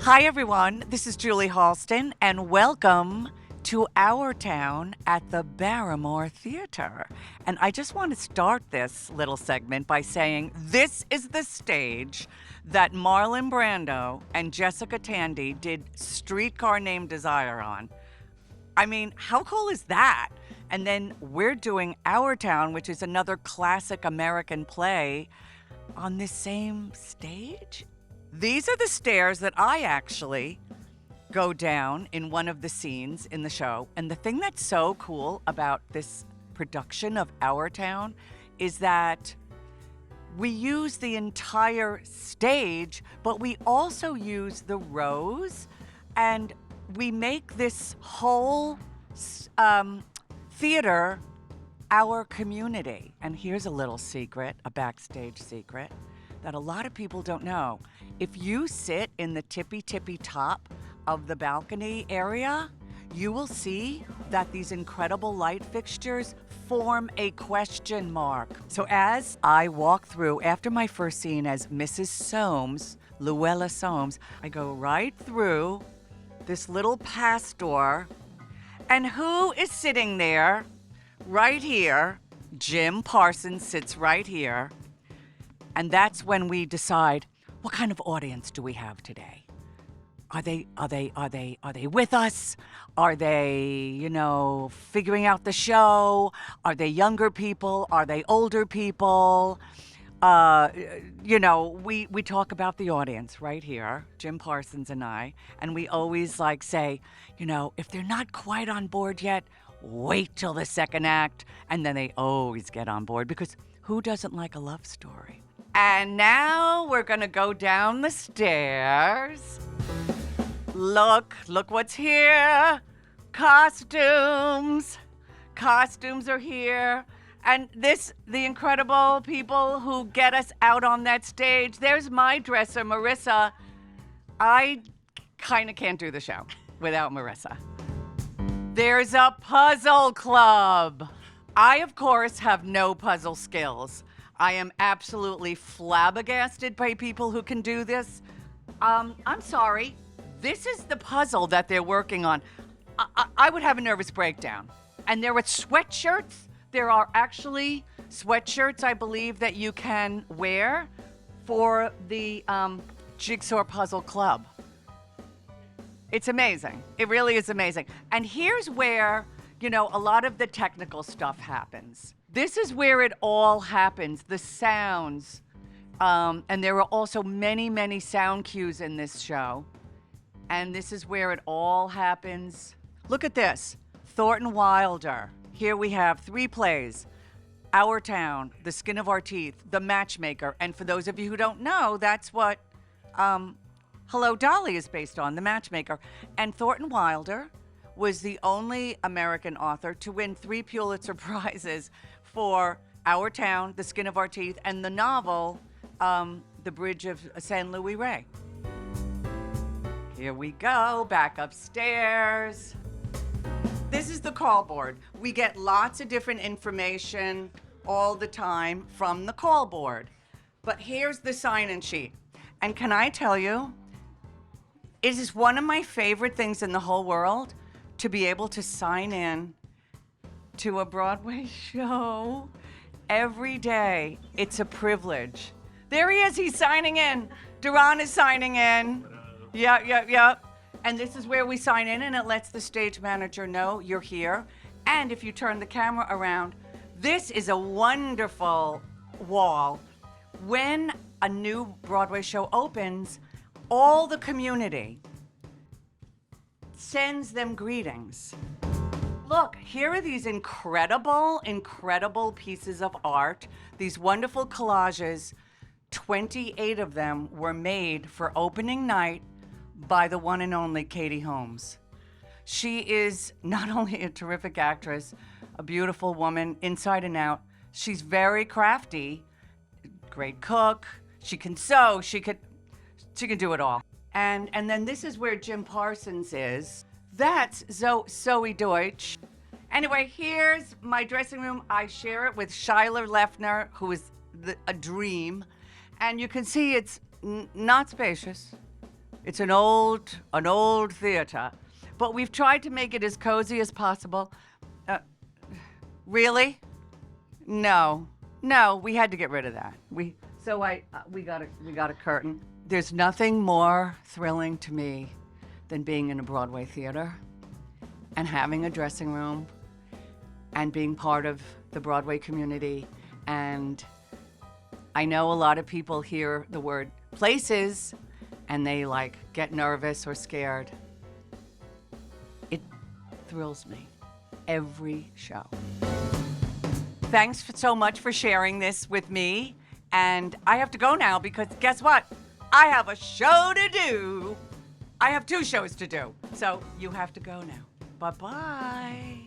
Hi, everyone. This is Julie Halston, and welcome to Our Town at the Barrymore Theater. And I just want to start this little segment by saying this is the stage that Marlon Brando and Jessica Tandy did Streetcar Named Desire on. I mean, how cool is that? And then we're doing Our Town, which is another classic American play, on this same stage. These are the stairs that I actually go down in one of the scenes in the show. And the thing that's so cool about this production of Our Town is that we use the entire stage, but we also use the rows, and we make this whole theater our community. And here's a little secret, a backstage secret, that a lot of people don't know. If you sit in the tippy top of the balcony area, you will see that these incredible light fixtures form a question mark. So as I walk through, after my first scene as Mrs. Soames, Luella Soames, I go right through this little pass door, and who is sitting there? Right here, Jim Parsons sits right here. And that's when we decide, what kind of audience do we have today? Are they with us? Are they, figuring out the show? Are they younger people? Are they older people? We talk about the audience right here, Jim Parsons and I, and we always say, if they're not quite on board yet, wait till the second act, and then they always get on board, because who doesn't like a love story? And now we're gonna go down the stairs. Look what's here. Costumes. Costumes are here. And the incredible people who get us out on that stage. There's my dresser, Marissa. I kind of can't do the show without Marissa. There's a puzzle club. I, of course, have no puzzle skills. I am absolutely flabbergasted by people who can do this. I'm sorry. This is the puzzle that they're working on. I would have a nervous breakdown. And there are sweatshirts. There are actually sweatshirts, I believe, that you can wear for the Jigsaw Puzzle Club. It's amazing. It really is amazing. And here's where, a lot of the technical stuff happens. This is where it all happens, the sounds. And there are also many sound cues in this show. And this is where it all happens. Look at this, Thornton Wilder. Here we have 3 plays, Our Town, The Skin of Our Teeth, The Matchmaker. And for those of you who don't know, that's what Hello, Dolly is based on, The Matchmaker. And Thornton Wilder was the only American author to win 3 Pulitzer Prizes for Our Town, The Skin of Our Teeth, and the novel, The Bridge of San Luis Rey. Here we go, back upstairs. This is the call board. We get lots of different information all the time from the call board. But here's the sign-in sheet. And can I tell you, it is one of my favorite things in the whole world to be able to sign in to a Broadway show every day. It's a privilege. There he is, he's signing in. Duran is signing in. Yeah. And this is where we sign in, and it lets the stage manager know you're here. And if you turn the camera around, this is a wonderful wall. When a new Broadway show opens, all the community sends them greetings. Look, here are these incredible pieces of art, these wonderful collages. 28 of them were made for opening night by the one and only Katie Holmes. She is not only a terrific actress, a beautiful woman inside and out, she's very crafty, great cook, she can sew, she can do it all. And then this is where Jim Parsons is. That's Zoe Deutsch. Anyway, here's my dressing room. I share it with Shyler Lefner, who is a dream. And you can see it's not spacious. It's an old theater, but we've tried to make it as cozy as possible. Really? No, we had to get rid of that. We got a curtain. There's nothing more thrilling to me than being in a Broadway theater and having a dressing room and being part of the Broadway community. And I know a lot of people hear the word places and they like get nervous or scared. It thrills me every show. Thanks so much for sharing this with me. And I have to go now because guess what? I have a show to do. I have 2 shows to do. So you have to go now. Bye-bye.